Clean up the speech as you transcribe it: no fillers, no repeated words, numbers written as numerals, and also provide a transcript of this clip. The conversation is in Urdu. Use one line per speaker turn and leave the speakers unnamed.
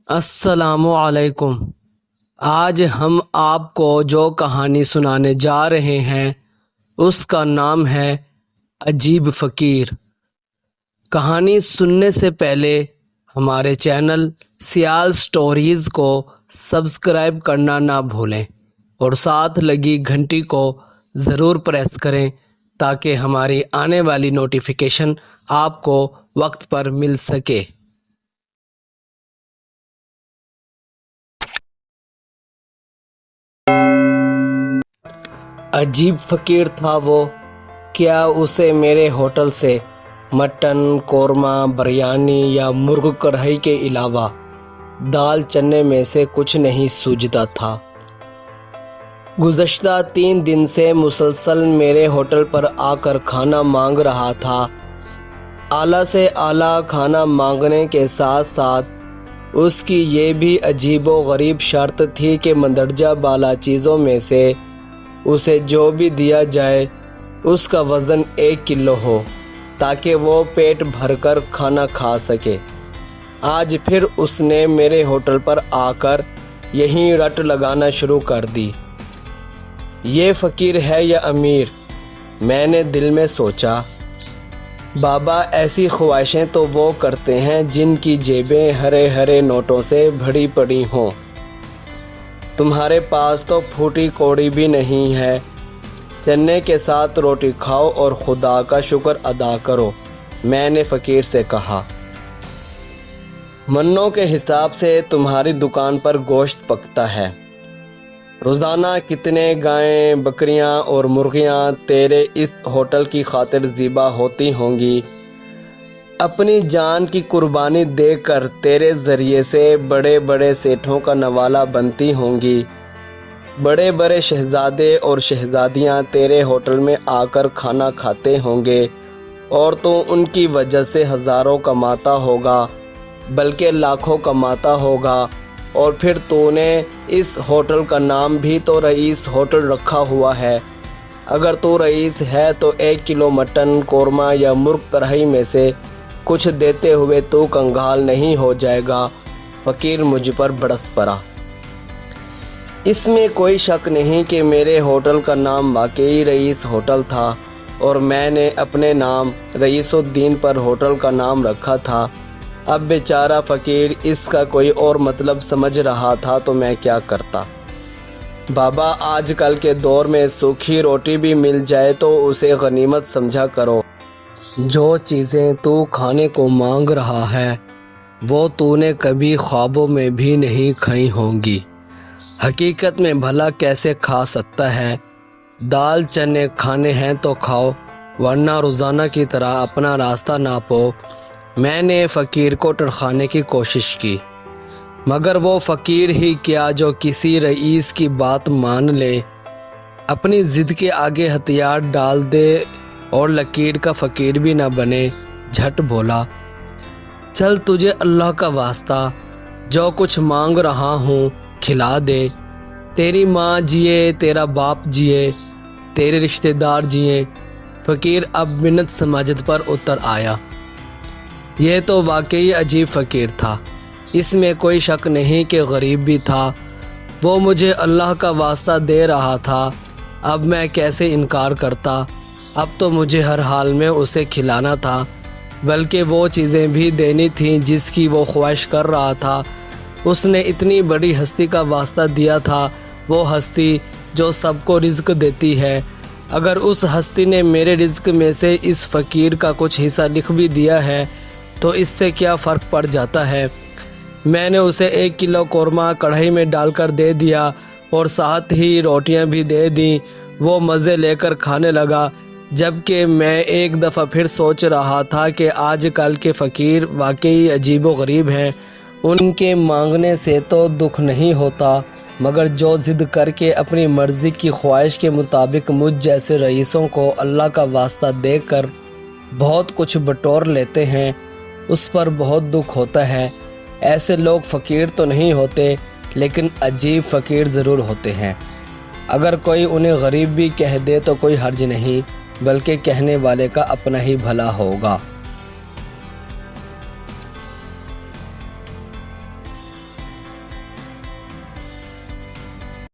السلام علیکم۔ آج ہم آپ کو جو کہانی سنانے جا رہے ہیں اس کا نام ہے عجیب فقیر۔ کہانی سننے سے پہلے ہمارے چینل سیال سٹوریز کو سبسکرائب کرنا نہ بھولیں اور ساتھ لگی گھنٹی کو ضرور پریس کریں تاکہ ہماری آنے والی نوٹیفیکیشن آپ کو وقت پر مل سکے۔ عجیب فقیر تھا وہ، کیا اسے میرے ہوٹل سے مٹن، قورمہ، بریانی یا مرغ کڑھائی کے علاوہ دال چنے میں سے کچھ نہیں سوجھتا تھا۔ گزشتہ 3 دن سے مسلسل میرے ہوٹل پر آ کر کھانا مانگ رہا تھا۔ اعلیٰ سے اعلیٰ کھانا مانگنے کے ساتھ ساتھ اس کی یہ بھی عجیب و غریب شرط تھی کہ مندرجہ بالا چیزوں میں سے اسے جو بھی دیا جائے اس کا وزن 1 کلو ہو تاکہ وہ پیٹ بھر کر کھانا کھا سکے۔ آج پھر اس نے میرے ہوٹل پر آ کر یہیں رٹ لگانا شروع کر دی۔ یہ فقیر ہے یا امیر؟ میں نے دل میں سوچا۔ بابا، ایسی خواہشیں تو وہ کرتے ہیں جن کی جیبیں ہرے ہرے نوٹوں سے بھری پڑی ہوں۔ تمہارے پاس تو پھوٹی کوڑی بھی نہیں ہے۔ چنے کے ساتھ روٹی کھاؤ اور خدا کا شکر ادا کرو، میں نے فقیر سے کہا۔ منوں کے حساب سے تمہاری دکان پر گوشت پکتا ہے۔ روزانہ کتنے گائیں، بکریاں اور مرغیاں تیرے اس ہوٹل کی خاطر ذبح ہوتی ہوں گی۔ اپنی جان کی قربانی دے کر تیرے ذریعے سے بڑے بڑے سیٹھوں کا نوالا بنتی ہوں گی۔ بڑے بڑے شہزادے اور شہزادیاں تیرے ہوٹل میں آ کر کھانا کھاتے ہوں گے اور تو ان کی وجہ سے ہزاروں کماتا ہوگا، بلکہ لاکھوں کماتا ہوگا، اور پھر تو نے اس ہوٹل کا نام بھی تو رئیس ہوٹل رکھا ہوا ہے۔ اگر تو رئیس ہے تو 1 کلو مٹن، قورمہ یا مرغ کڑھائی میں سے کچھ دیتے ہوئے تو کنگال نہیں ہو جائے گا؟ فقیر مجھ پر برس پڑا۔ اس میں کوئی شک نہیں کہ میرے ہوٹل کا نام واقعی رئیس ہوٹل تھا اور میں نے اپنے نام رئیس الدین پر ہوٹل کا نام رکھا تھا۔ اب بیچارہ فقیر اس کا کوئی اور مطلب سمجھ رہا تھا تو میں کیا کرتا؟ بابا، آج کل کے دور میں سوکھی روٹی بھی مل جائے تو اسے غنیمت سمجھا کرو۔ جو چیزیں تو کھانے کو مانگ رہا ہے وہ تو نے کبھی خوابوں میں بھی نہیں کھائی ہوں گی۔ حقیقت میں بھلا کیسے کھا سکتا ہے؟ دال چنے کھانے ہیں تو کھاؤ، ورنہ روزانہ کی طرح اپنا راستہ ناپو۔ میں نے فقیر کو ٹرخانے کی کوشش کی، مگر وہ فقیر ہی کیا جو کسی رئیس کی بات مان لے، اپنی ضد کے آگے ہتھیار ڈال دے اور لکیر کا فقیر بھی نہ بنے۔ جھٹ بولا، چل تجھے اللہ کا واسطہ جو کچھ مانگ رہا ہوں کھلا دے۔ تیری ماں جیے، تیرا باپ جیے، تیرے رشتہ دار جیے۔ فقیر اب منت سماجت پر اتر آیا۔ یہ تو واقعی عجیب فقیر تھا، اس میں کوئی شک نہیں کہ غریب بھی تھا۔ وہ مجھے اللہ کا واسطہ دے رہا تھا، اب میں کیسے انکار کرتا؟ اب تو مجھے ہر حال میں اسے کھلانا تھا، بلکہ وہ چیزیں بھی دینی تھیں جس کی وہ خواہش کر رہا تھا۔ اس نے اتنی بڑی ہستی کا واسطہ دیا تھا، وہ ہستی جو سب کو رزق دیتی ہے۔ اگر اس ہستی نے میرے رزق میں سے اس فقیر کا کچھ حصہ لکھ بھی دیا ہے تو اس سے کیا فرق پڑ جاتا ہے؟ میں نے اسے 1 کلو قورمہ کڑھائی میں ڈال کر دے دیا اور ساتھ ہی روٹیاں بھی دے دیں۔ وہ مزے لے کر کھانے لگا، جبکہ میں ایک دفعہ پھر سوچ رہا تھا کہ آج کل کے فقیر واقعی عجیب و غریب ہیں۔ ان کے مانگنے سے تو دکھ نہیں ہوتا، مگر جو ضد کر کے اپنی مرضی کی خواہش کے مطابق مجھ جیسے رئیسوں کو اللہ کا واسطہ دے کر بہت کچھ بٹور لیتے ہیں، اس پر بہت دکھ ہوتا ہے۔ ایسے لوگ فقیر تو نہیں ہوتے، لیکن عجیب فقیر ضرور ہوتے ہیں۔ اگر کوئی انہیں غریب بھی کہہ دے تو کوئی حرج نہیں، بلکہ کہنے والے کا اپنا ہی بھلا ہوگا۔